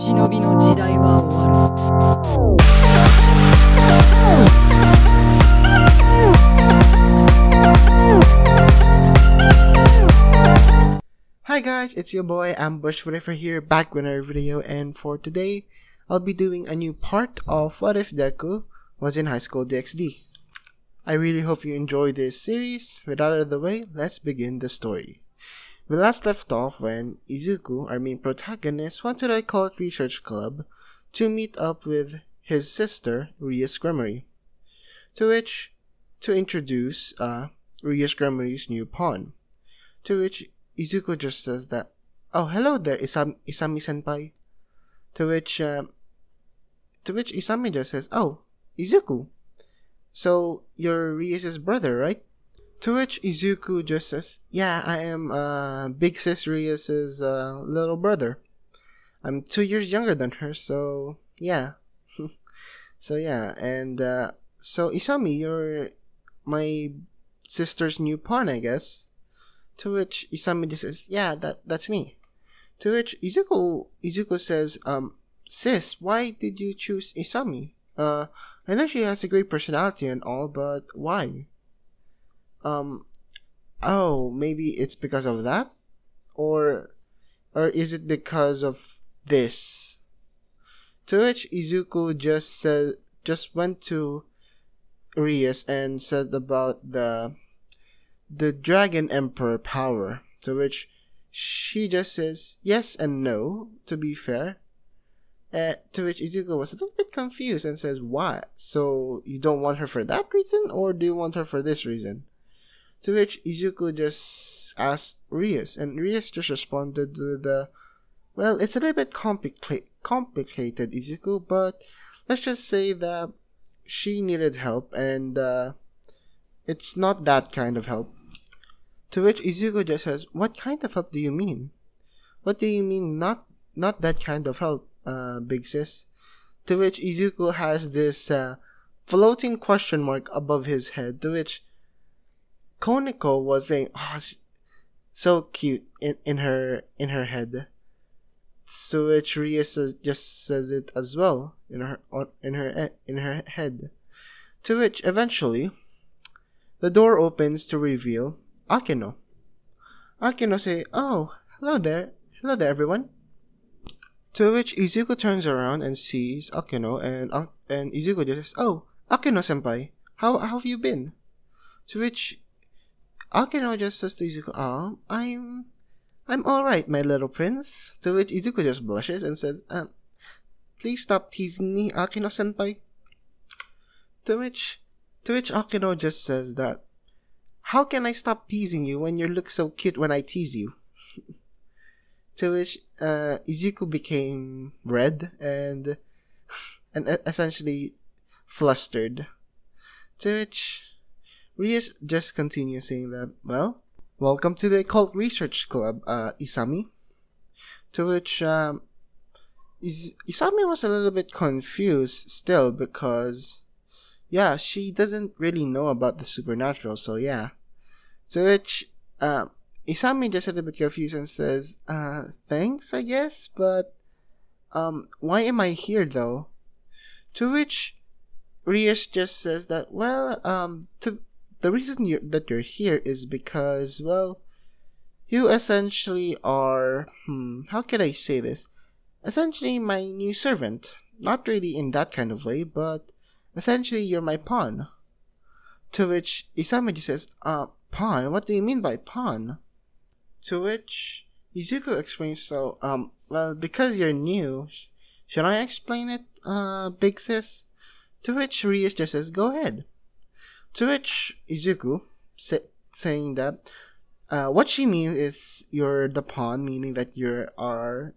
忍びの時代は終わる。Hi guys, it's your boy Ambush Forever here, back with another video, and for today, I'll be doing a new part of What If Deku was in high school DxD. I really hope you enjoy this series. With that out of the way, let's begin the story. We last left off when Izuku, our main protagonist, went to the occult research club to meet up with his sister, Ria's Grimory, to introduce Ria's Grimory's new pawn, to which Izuku just says that, "Oh, hello there, Isami-senpai." To which Isami just says, "Oh, Izuku, so you're Ria's brother, right?" To which Izuku just says, "Yeah, I am big sis Ria's little brother. I'm 2 years younger than her, so yeah." So Isami, you're my sister's new pawn, I guess. To which Isami just says, "Yeah, that's me." To which Izuku says, "Sis, why did you choose Isami? I know she has a great personality and all, but why? Oh, maybe it's because of that? Or is it because of this?" To which Izuku just went to Rias and said about the Dragon Emperor power, to which she just says yes and no, to be fair. To which Izuku was a little bit confused and says, "Why? So you don't want her for that reason, or do you want her for this reason?" To which Izuku just asked Rias, and Rias just responded with well, it's a little bit complicated, Izuku, but let's just say that she needed help, and it's not that kind of help. To which Izuku just says, "What kind of help do you mean? What do you mean not that kind of help, big sis?" To which Izuku has this floating question mark above his head, to which Koneko was saying, "Oh, so cute," in her head. To which Ria just says it as well in her head. To which eventually the door opens to reveal Akeno. Akeno say, "Oh, hello there everyone." To which Izuku turns around and sees Akeno, and Izuku just says, "Oh, Akeno-senpai, how have you been?" To which Akeno just says to Izuku, "Oh, I'm alright, my little prince." To which Izuku just blushes and says, "Please stop teasing me, Akeno-senpai." To which Akeno just says that, "How can I stop teasing you when you look so cute when I tease you?" To which Izuku became red and essentially flustered. To which Rias just continues saying that, "Well, welcome to the occult research club, Isami." To which Isami was a little bit confused still, because yeah, she doesn't really know about the supernatural, so yeah. To which Isami just a little bit confused and says, "Thanks, I guess, but why am I here though?" To which Rias just says that, "Well, the reason that you're here is because, well, you essentially are, how can I say this? Essentially my new servant. Not really in that kind of way, but essentially you're my pawn." To which Isami just says, "Pawn? What do you mean by pawn?" To which Izuku explains, "So, well, because you're new, should I explain it, big sis?" To which Rias just says, "Go ahead." To which Izuku, saying that, what she means is you're the pawn, meaning that you're our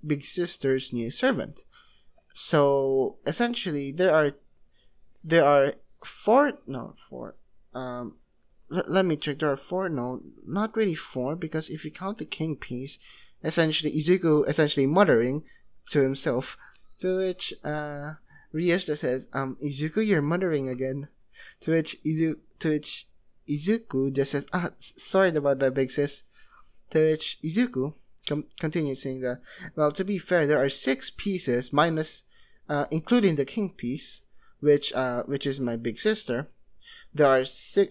big sister's new servant. So, essentially, there are four, let me check. There are four. No, not really four, because if you count the king piece, essentially Izuku essentially muttering to himself. To which Rias just says, "Izuku, you're muttering again." To which Izuku just says, "Sorry about that, big sis." To which Izuku continues saying that, well, to be fair, there are 6 pieces minus, including the king piece, which is my big sister. There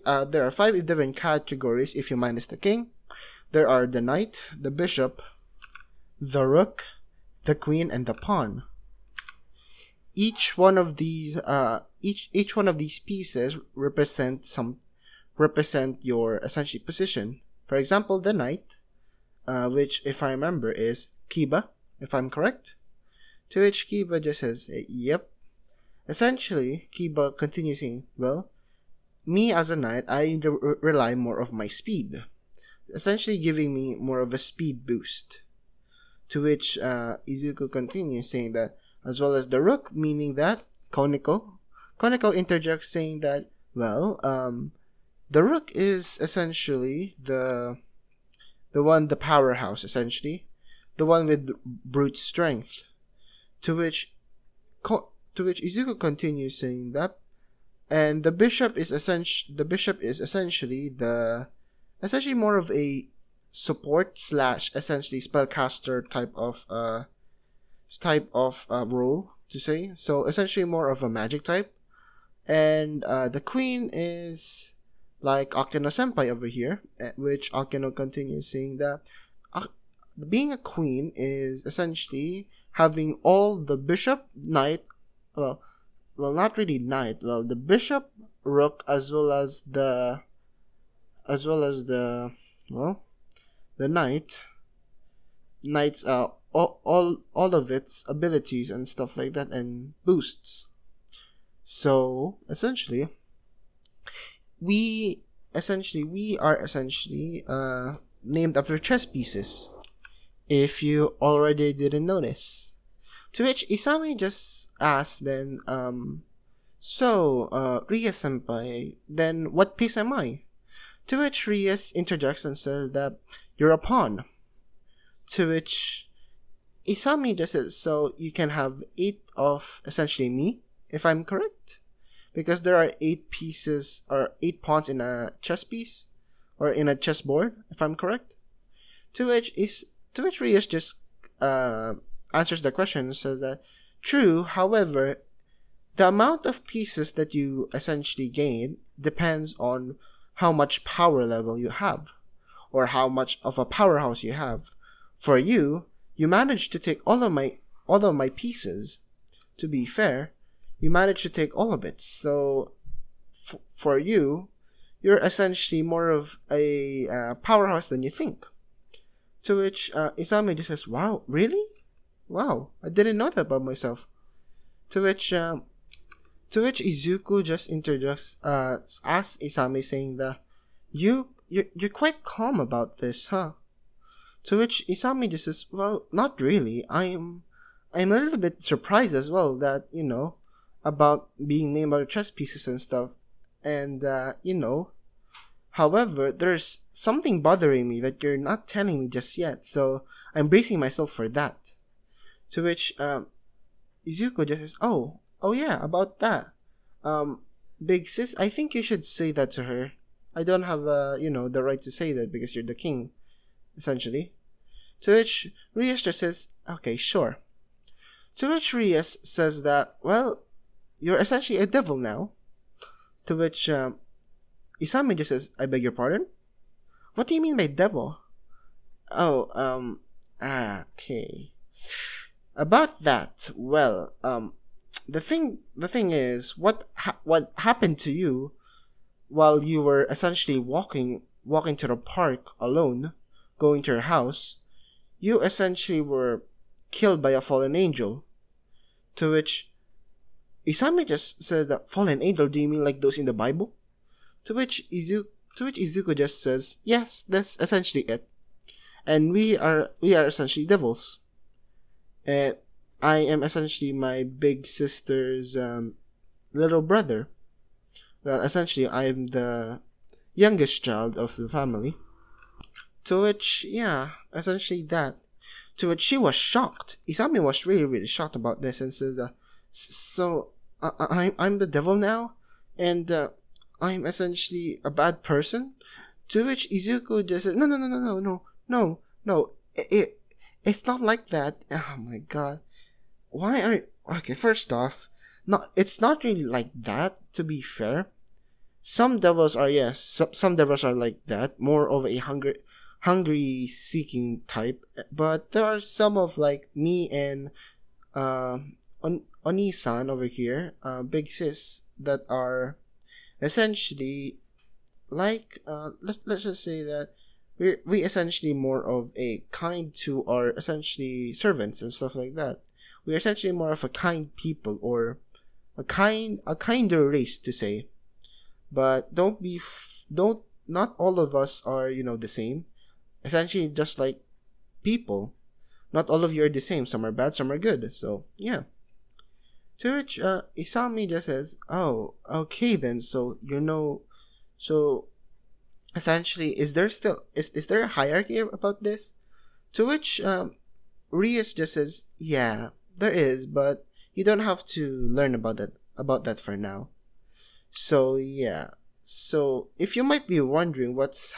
are 5 different categories if you minus the king. There are the knight, the bishop, the rook, the queen, and the pawn. Each one of these pieces represent your essentially position. For example, the knight, which if I remember is Kiba, if I'm correct. To which Kiba just says, yep. Essentially, Kiba continues saying, well, me as a knight, I rely more of my speed, essentially giving me more of a speed boost. To which Izuku continues saying that, as well as the rook, meaning that Koneko interjects saying that, well, the rook is essentially the powerhouse, essentially, the one with brute strength. To which Izuku continues saying that, and the bishop is essentially more of a support / essentially spellcaster type of role to say. So essentially more of a magic type. And the queen is like Akeno Senpai over here, which Akeno continues saying that being a queen is essentially having all the bishop, knight, well, not really knight, well, the bishop, rook, as well as the knight's all of its abilities and stuff like that and boosts. So essentially we are named after chess pieces, if you already didn't notice. To which Isami just asked then, Ria senpai, then what piece am I? To which Ria interjects and says that you're a pawn. To which Isami just says, so you can have 8 of essentially me, if I'm correct? Because there are 8 pieces or 8 pawns in a chess piece or in a chessboard, if I'm correct. To which Rias just answers the question and says that true, however, the amount of pieces that you essentially gain depends on how much power level you have, or how much of a powerhouse you have. For you managed to take all of my pieces. To be fair, you managed to take all of it. So for you're essentially more of a powerhouse than you think. To which Isami just says, wow, really? Wow, I didn't know that about myself. To which Izuku just introduced asks Isami saying that you're quite calm about this, huh? To which Isami just says, well, not really. I'm a little bit surprised as well that, about being named out chess pieces and stuff. And however, there's something bothering me that you're not telling me just yet, so I'm bracing myself for that. To which Izuku just says, oh yeah, about that. Big sis, I think you should say that to her. I don't have the right to say that because you're the king, essentially. To which Rias just says, okay, sure. To which Rias says that, well, you're essentially a devil now. To which Isami just says, I beg your pardon? What do you mean by devil? Oh, okay. About that, well, the thing is, what happened to you while you were essentially walking to the park alone, going to your house? You essentially were killed by a fallen angel. To which Isami just says that fallen angel, do you mean like those in the Bible? To which Izuku just says, yes, that's essentially it. And we are essentially devils. I am essentially my big sister's little brother. Well, essentially, I am the youngest child of the family. To which, yeah, essentially that. To which she was shocked. Isami was really, really shocked about this and says, so I'm the devil now? And I'm essentially a bad person? To which Izuku just says, no. It's not like that. Oh my god. Why are okay? First off, it's not really like that. To be fair, some devils are, yes. Some devils are like that, more of a hungry seeking type. But there are some of like me and uh, Oni-san over here, Big Sis, that are essentially like let's just say that we essentially more of a kind to our essentially servants and stuff like that. We're essentially more of a kind people, or a kinder race to say. But don't not all of us are, the same. Essentially just like people. Not all of you are the same. Some are bad, some are good. So yeah. To which Isami just says, "Oh, okay then. So so essentially, is there a hierarchy about this?" To which Rias just says, "Yeah, there is, but you don't have to learn about that for now." So yeah. So if you might be wondering what's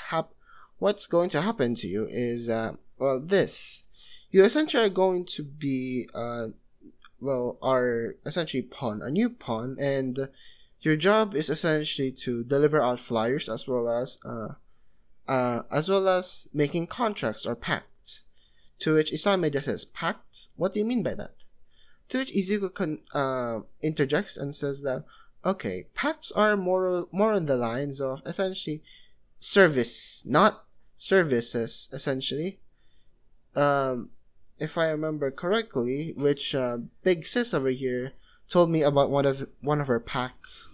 going to happen to you is well, this. You essentially are going to be our essentially pawn, a new pawn, and your job is essentially to deliver out flyers as well as making contracts or pacts. To which Isame just says, "Pacts? What do you mean by that?" To which Izuku interjects and says that, okay, pacts are more on the lines of essentially service, not services, essentially. If I remember correctly, which Big Sis over here told me about one of her pacts.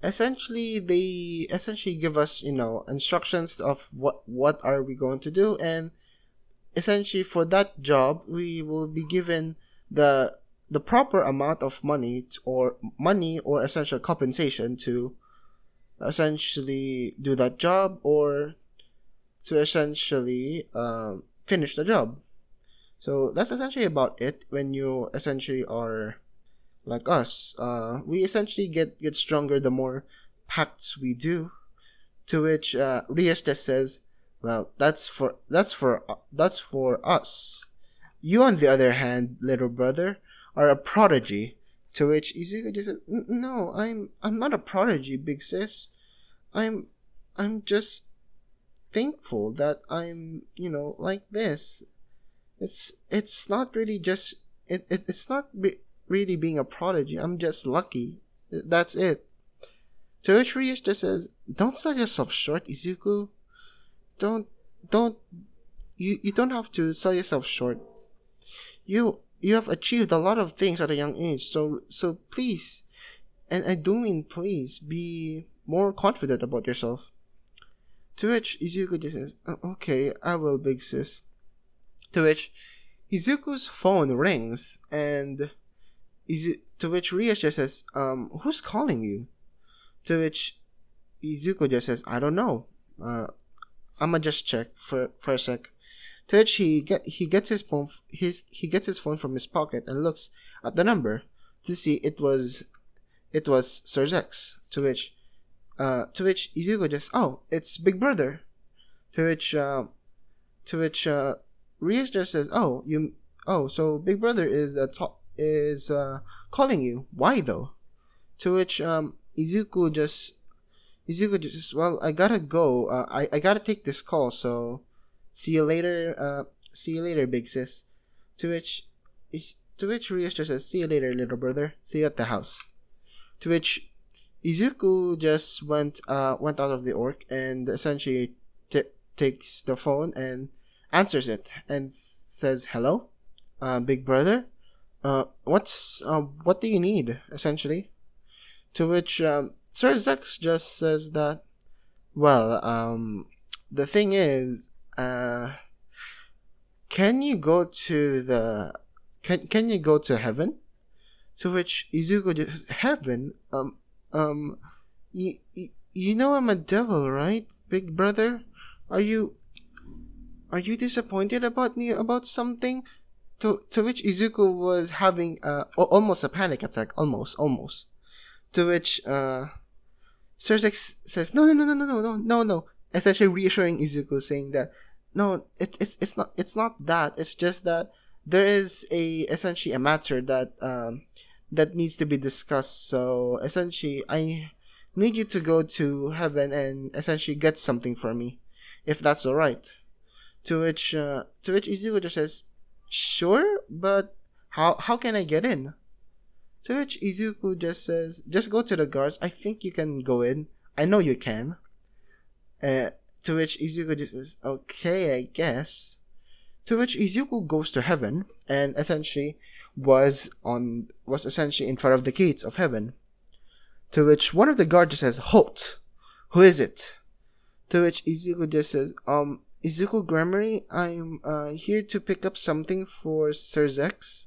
Essentially, they essentially give us, instructions of what are we going to do, and essentially for that job we will be given the proper amount of money or essential compensation to essentially do that job, or to essentially finish the job. So that's essentially about it. When you essentially are like us, we essentially get stronger the more pacts we do. To which Rias just says, "Well, that's for us. You, on the other hand, little brother, are a prodigy." To which Izuku just says, "No, I'm not a prodigy, Big Sis. I'm just thankful that I'm, like this. It's not really just it's not really being a prodigy. I'm just lucky. That's it." To which Rias just says, "Don't sell yourself short, Izuku. Don't don't you don't have to sell yourself short. You have achieved a lot of things at a young age, so please, and I do mean please, be more confident about yourself." To which Izuku just says, "Okay, I will, Big Sis." To which Izuku's phone rings, and to which Rias just says, "Who's calling you?" To which Izuku just says, "I don't know. I'ma just check for a sec." To which he gets his phone from his pocket and looks at the number to see it was Sir Zex. To which Izuku just, "Oh, it's Big Brother." To which Rias just says, so Big Brother is calling you. Why though?" To which Izuku just says, "Well, I gotta go. I gotta take this call. So see you later. See you later, Big Sis." To which Rias just says, "See you later, little brother. See you at the house." To which Izuku just went out of the orc and essentially takes the phone and answers it and says, "Hello, Big Brother. What do you need, essentially?" To which Sir Zex just says that, "Well, the thing is, can you go to can you go to heaven?" To which Izuku just, "Heaven? You know I'm a devil, right, Big Brother? Are you disappointed about me about something?" To which Izuku was having almost a panic attack, almost. To which Sir Zex says, "No, essentially reassuring Izuku, saying that, no, it's not that. It's just that there is essentially a matter that that needs to be discussed. So essentially, I need you to go to heaven and essentially get something for me, if that's all right. To which Izuku just says, "Sure, but how can I get in?" To which Izuku just says, "Just go to the guards. I think you can go in. I know you can." Uh, to which Izuku just says, "Okay, I guess." To which Izuku goes to heaven and essentially was essentially in front of the gates of heaven. To which one of the guards just says, "Halt! Who is it?" To which Izuku just says, Izuku Grammary, I'm here to pick up something for Sir Zex."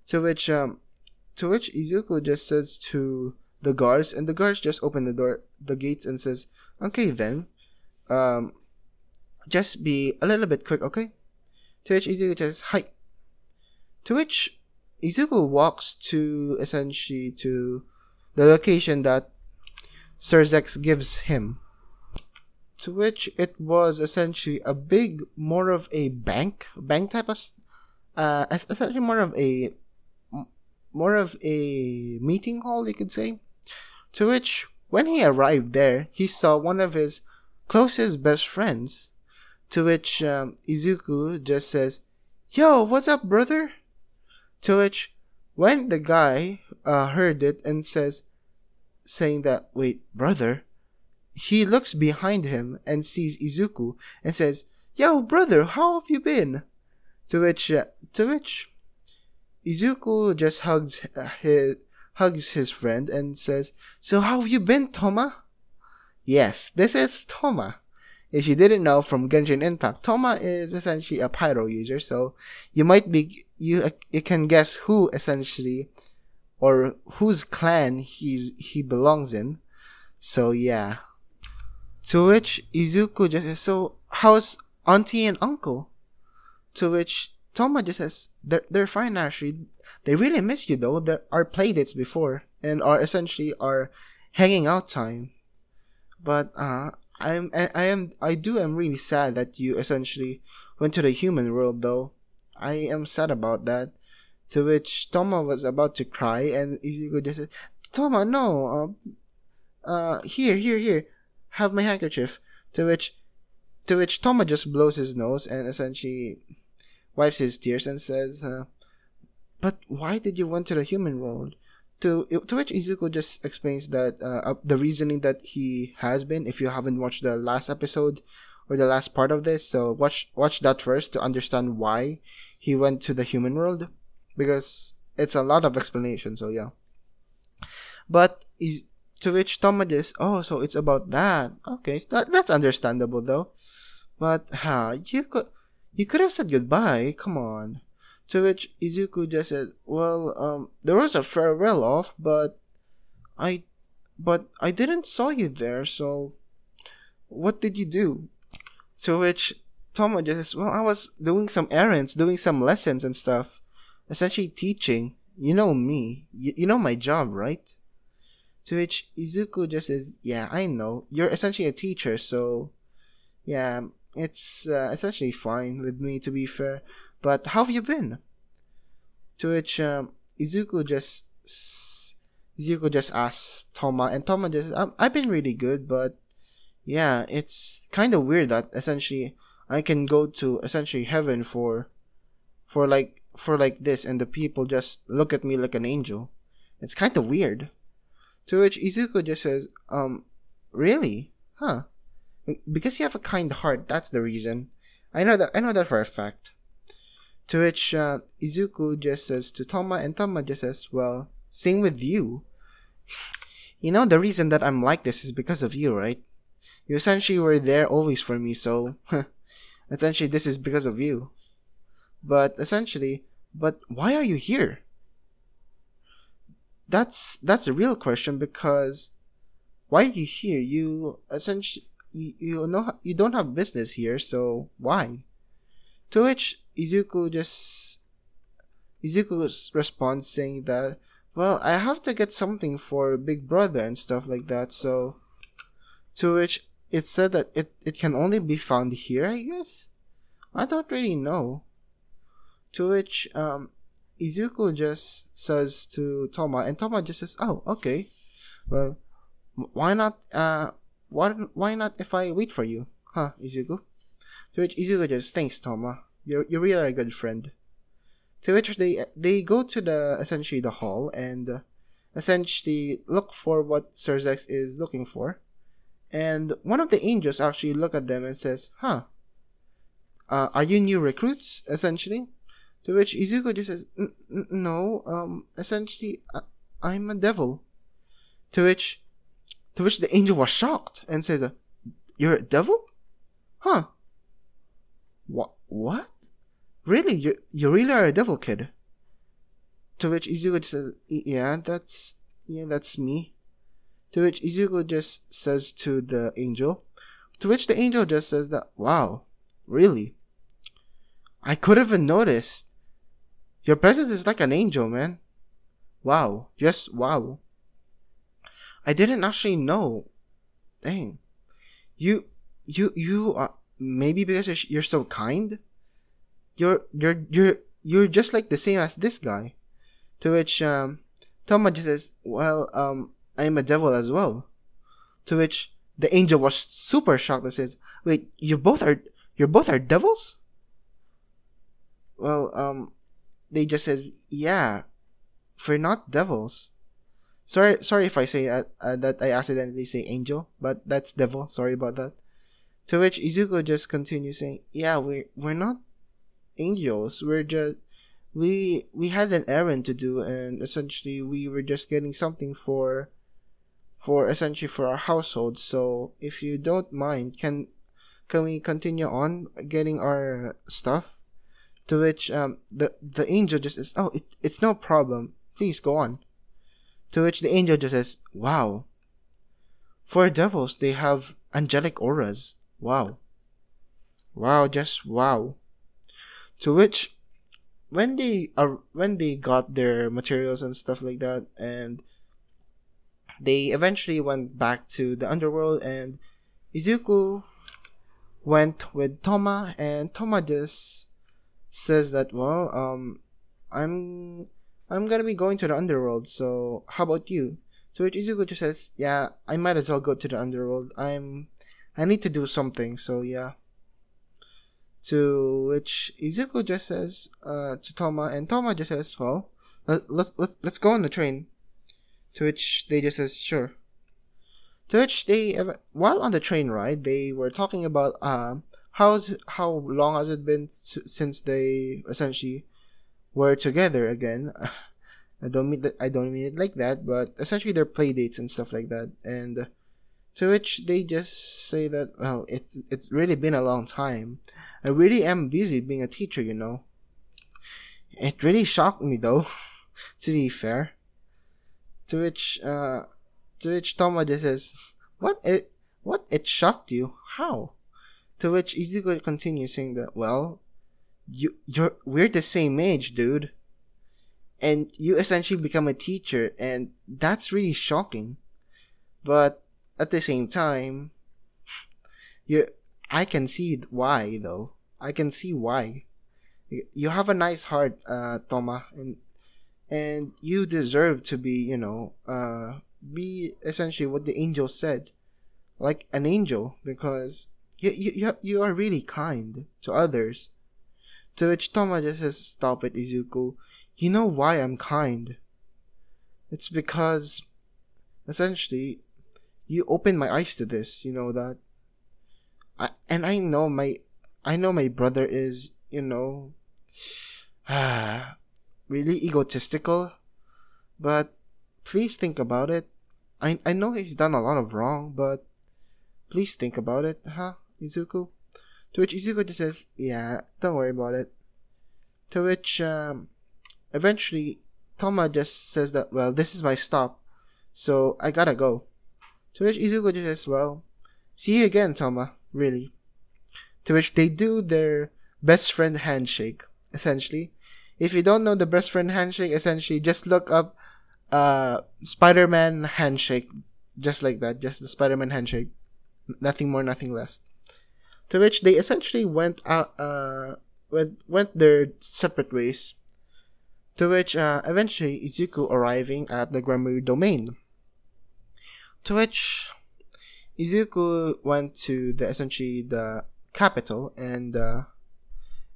To which Izuku just says to the guards, and the guards just open the gates, and says, "Okay then, um, just be a little bit quick, okay?" To which Izuku says, "Hi." To which Izuku walks to essentially to the location that Sir Zex gives him. To which it was essentially a big, more of a bank type of, essentially more of a meeting hall, you could say. To which, when he arrived there, he saw one of his closest best friends. To which Izuku just says, "Yo, what's up, brother?" To which, when the guy heard it and saying that, "Wait, brother," he looks behind him and sees Izuku and says, "Yo, brother, how have you been?" To which Izuku just hugs his friend and says, "So how have you been, Toma?" Yes, this is Toma. If you didn't know from Genshin Impact, Toma is essentially a pyro user, so you can guess who essentially or whose clan he belongs in. So yeah. To which Izuku just says, "So how's auntie and uncle?" To which Toma just says, they're fine actually. They really miss you though. There are playdates before and are essentially our hanging out time. But I am really sad that you essentially went to the human world though. I am sad about that." To which Toma was about to cry and Izuku just said, "Toma, no. Here. Have my handkerchief." To which Toma just blows his nose and essentially wipes his tears and says, "But why did you went to the human world?" To which Izuku just explains that the reasoning that he has been. If you haven't watched the last episode or the last part of this, so watch that first to understand why he went to the human world, because it's a lot of explanation. So yeah, but to which Toma just, "Oh, so it's about that. Okay, so that's understandable though. But you could have said goodbye. Come on." To which Izuku just said, "Well, there was a farewell off, but I didn't saw you there. So what did you do?" To which Toma just says, "Well, I was doing some errands, doing some lessons and stuff, essentially teaching. You know me. You know my job, right?" To which Izuku just says, "Yeah, I know. You're essentially a teacher, so yeah, it's essentially fine with me, to be fair. But how have you been?" To which Izuku just asks Toma, and Toma just says, "I've been really good, but yeah, it's kind of weird that essentially I can go to essentially heaven for like this, and the people just look at me like an angel. It's kind of weird." To which Izuku just says, "Really? Huh? Because you have a kind heart, that's the reason. I know that for a fact." To which Izuku just says to Toma, and Toma just says, "Well, same with you. You know the reason that I'm like this is because of you, right? You essentially were there always for me, so essentially this is because of you. But why are you here?" That's a real question, because why are you here? You essentially you know you don't have business here, so why? To which Izuku responds saying that, "Well, I have to get something for Big Brother and stuff like that, so." To which it said that it can only be found here, I guess. I don't really know. To which Izuku just says to Toma, and Toma just says, "Oh, okay. Well, why not? Why not if I wait for you, huh, Izuku?" To which Izuku just, "Thanks, Toma. You really are a good friend." To which they go to the essentially the hall and essentially look for what Sir Zex is looking for. And one of the angels actually look at them and says, "Huh, are you new recruits?" Essentially, to which Izuku just says, "No, essentially, I'm a devil." To which the angel was shocked and says, "You're a devil? Huh? What? Really? You really are a devil, kid?" To which Izuku just says, "Yeah, that's me." To which Izuku just says to the angel, to which the angel just says that, "Wow, really? I could have noticed. Your presence is like an angel, man. Wow, just wow. I didn't actually know. Dang. You are maybe because you're so kind. You're just like the same as this guy." To which Toma just says, "Well, I'm a devil as well." To which the angel was super shocked and says, "Wait, you're both are devils?" Well, they just says, "Yeah, we're not devils." Sorry if I say that I accidentally say angel, but that's devil. Sorry about that. To which Izuku just continues saying, "Yeah, we're not angels. We're just we had an errand to do, and essentially we were just getting something for essentially for our household. So if you don't mind, can we continue on getting our stuff?" To which the angel just says, "Oh, it's no problem. Please go on." To which the angel just says, "Wow, for devils they have angelic auras. Wow, wow, just wow." To which when they got their materials and stuff like that, and they eventually went back to the underworld, and Izuku went with Toma, and Toma just says that, "Well, I'm gonna be going to the underworld, so how about you?" To which Izuku just says, "Yeah, I might as well go to the underworld. I need to do something, so yeah." To which Izuku just says to Toma, and Toma just says, "Well, let's go on the train." To which they just says, "Sure." To which while on the train ride, they were talking about how long has it been since they essentially were together again. I don't mean it like that, but essentially their play dates and stuff like that. And to which they just say that, "Well, it's really been a long time. I really am busy being a teacher, you know." It really shocked me though, to be fair. To which Toma just says, What it shocked you? How?" To which Izuku continues saying that, "Well, we're the same age, dude, and you essentially become a teacher, and that's really shocking. But at the same time, you I can see why though. I can see why. You have a nice heart, Toma, and you deserve to be, be essentially what the angel said, like an angel, because you are really kind to others." To which Toma just says, "Stop it, Izuku. You know why I'm kind? It's because essentially you opened my eyes to this. You know that. And I know my brother is, really egotistical, but please think about it. I know he's done a lot of wrong, but please think about it, huh, Izuku?" To which Izuku just says, "Yeah, don't worry about it." To which eventually Toma just says that, "Well, this is my stop, so I gotta go." To which Izuku just says, "Well, see you again, Toma, really." To which they do their best friend handshake, essentially. If you don't know the best friend handshake, essentially just look up Spider-Man handshake, just like that, just the Spider-Man handshake, nothing more, nothing less. To which they essentially went their separate ways. To which eventually Izuku arriving at the Grammar Domain. To which Izuku went to essentially the capital, and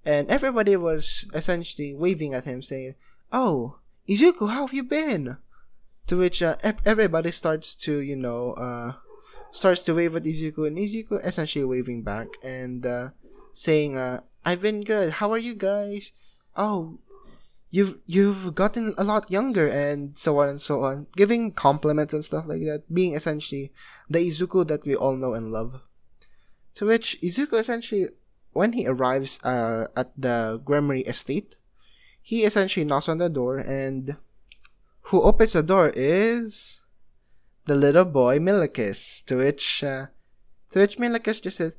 everybody was essentially waving at him, saying, "Oh, Izuku, how have you been?" To which everybody starts to wave at Izuku, and Izuku essentially waving back and saying, "I've been good. How are you guys? Oh, you've gotten a lot younger," and so on and so on, giving compliments and stuff like that, being essentially the Izuku that we all know and love. To which Izuku essentially, when he arrives at the Gremory estate, he essentially knocks on the door, and who opens the door is the little boy Milikis. To which Milikis just says,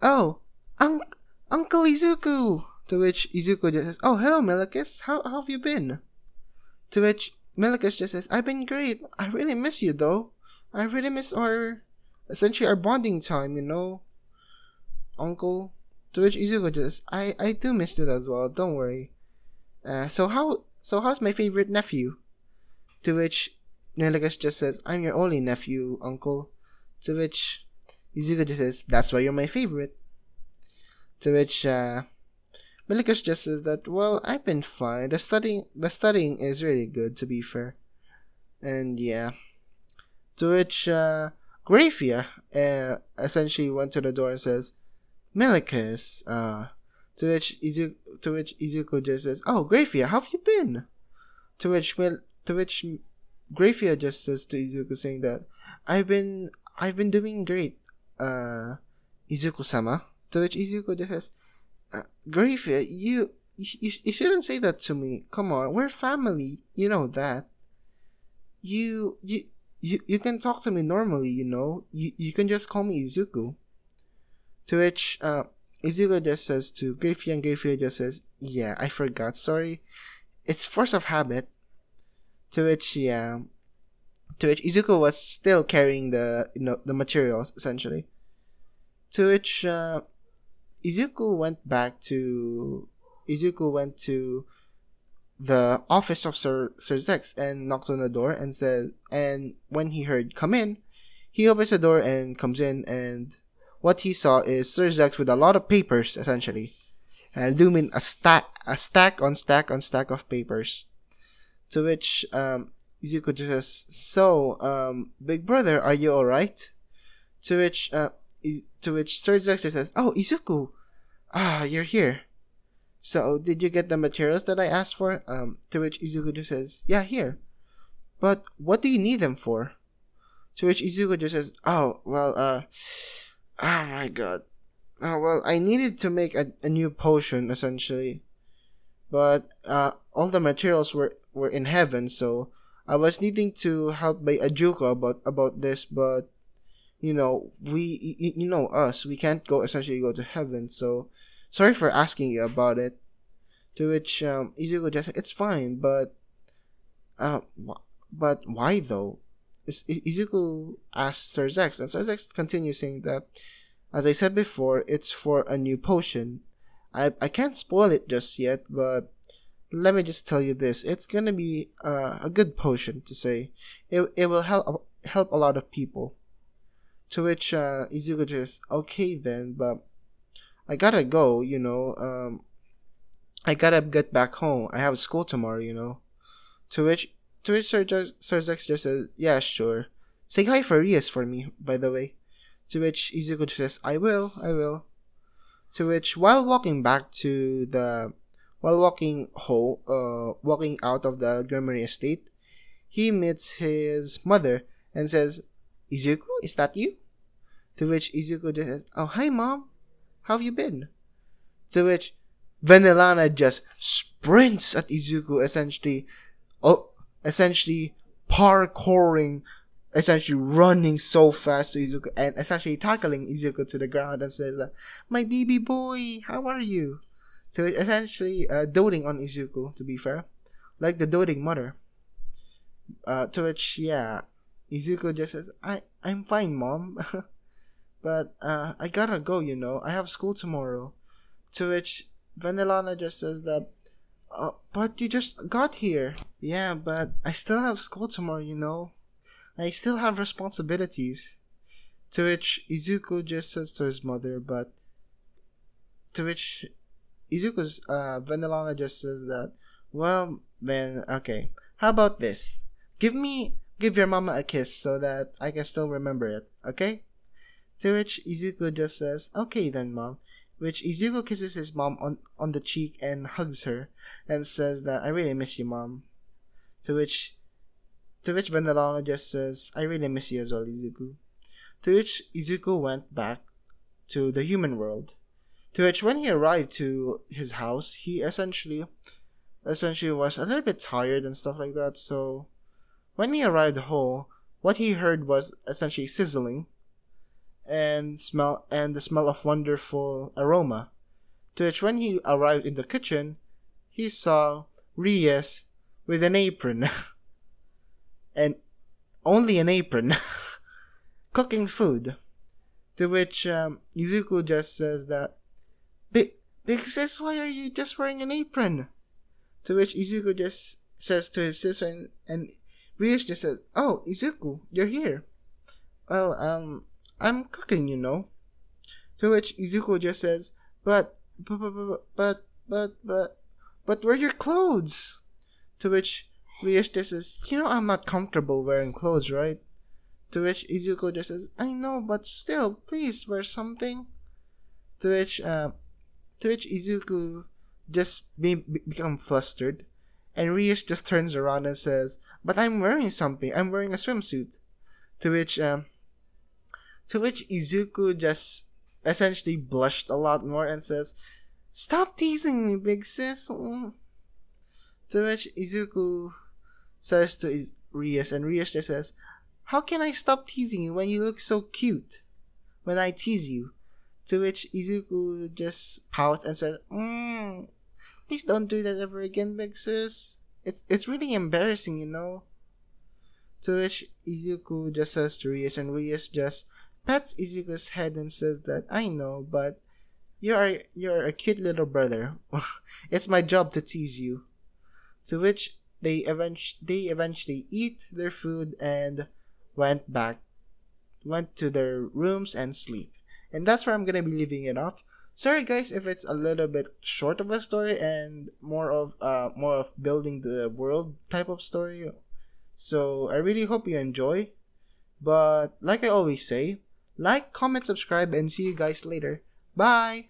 "Oh, Uncle Izuku." To which Izuku just says, "Oh, hello, Milikis. How have you been?" To which Milikis just says, "I've been great. I really miss you, though. I really miss essentially our bonding time, Uncle." To which Izuku just, I do miss it as well. Don't worry. So how's my favorite nephew?" To which Milikis just says, "I'm your only nephew, Uncle." To which Izuku just says, "That's why you're my favorite." To which Milikis just says that, "Well, I've been fine. The studying is really good, to be fair." And yeah. To which Graphia essentially went to the door and says, "Milikis." To which Izuku just says, "Oh, Graphia, how have you been?" To which Graphia just says to Izuku, saying that, I've been doing great, Izuku-sama." To which Izuku just says, "Graphia, you shouldn't say that to me. Come on, we're family. You know that. You can talk to me normally. You can just call me Izuku." To which Izuku just says to Graphia, and Graphia just says, "Yeah, I forgot. Sorry. It's force of habit." To which Izuku was still carrying the materials, essentially. To which Izuku went to the office of Sir Zex and knocks on the door and says, and when he heard "come in," he opens the door and comes in, and what he saw is Sir Zex with a lot of papers, essentially. And I do mean a stack on stack on stack of papers. To which Izuku just says, "So, big brother, are you alright?" To which Sir Zex just says, "Oh, Izuku, you're here. So, did you get the materials that I asked for?" To which Izuku just says, "Yeah, here. But what do you need them for?" To which Izuku just says, "Oh, well, oh my god. Well, I needed to make a new potion, essentially. But all the materials were in heaven, so I was needing to help by Ajuko about this, but you know us, we can't essentially go to heaven, so sorry for asking you about it." To which Izuku just said, "It's fine, but why though?" Izuku asks Sir Zex, and Sir Zex continues saying that, as I said before, it's for a new potion. I can't spoil it just yet, but let me just tell you this: it's gonna be a good potion, to say. It will help a lot of people." To which Izuku just, "Okay then, but I gotta go. I gotta get back home. I have school tomorrow. To which Sir Zex just says, "Yeah, sure. Say hi for Rias for me, by the way." To which Izuku just says, I will." To which, while walking walking out of the Gremory estate, he meets his mother and says, "Izuku, is that you?" To which Izuku just says, "Oh, hi mom. How have you been?" To which Vanillana just sprints at Izuku, essentially parkouring, essentially running so fast to Izuku, and essentially tackling Izuku to the ground, and says, "My baby boy, how are you?" So essentially doting on Izuku, to be fair, like the doting mother. To which, yeah, Izuku just says, I'm fine, mom." but I gotta go, you know. I have school tomorrow. To which Vanillana just says that, but you just got here. Yeah, but I still have school tomorrow, you know. I still have responsibilities. To which Izuku just says to his mother, but to which Izuku's Vanillana just says that, well, then okay. How about this? Give your mama a kiss so that I can still remember it, okay? To which Izuku just says, okay then, mom. Which Izuku kisses his mom on the cheek and hugs her and says that I really miss you, mom. To which Vanillana just says, I really miss you as well, Izuku. To which Izuku went back to the human world. To which when he arrived to his house, he essentially was a little bit tired and stuff like that. So when he arrived home, what he heard was essentially sizzling and the smell of wonderful aroma. To which when he arrived in the kitchen, he saw Reyes with an apron and only an apron cooking food. To which Izuku just says that, Big sis, why are you just wearing an apron? To which Izuku just says to his sister, and Reyes just says, oh, Izuku, you're here. Well, I'm cooking, you know. To which Izuku just says, but where are your clothes? To which Reyes just says, you know I'm not comfortable wearing clothes, right? To which Izuku just says, I know, but still, please wear something. To which Izuku just become flustered, and Reyes just turns around and says, but I'm wearing something. I'm wearing a swimsuit. To which Izuku just essentially blushed a lot more and says, stop teasing me, big sis. To which Izuku says to Reyes, and Reyes just says, how can I stop teasing you when you look so cute when I tease you? To which Izuku just pouts and says, please don't do that ever again, big sis. It's really embarrassing, you know. To which Izuku just says to Reyes, and Reyes just pats Izuku's head and says that I know, but you're a cute little brother. It's my job to tease you. To which they eventually eat their food and went to their rooms and sleep. And that's where I'm gonna be leaving it off. Sorry guys if it's a little bit short of a story and more of building the world type of story. So I really hope you enjoy. But like I always say, like, comment, subscribe, and see you guys later. Bye!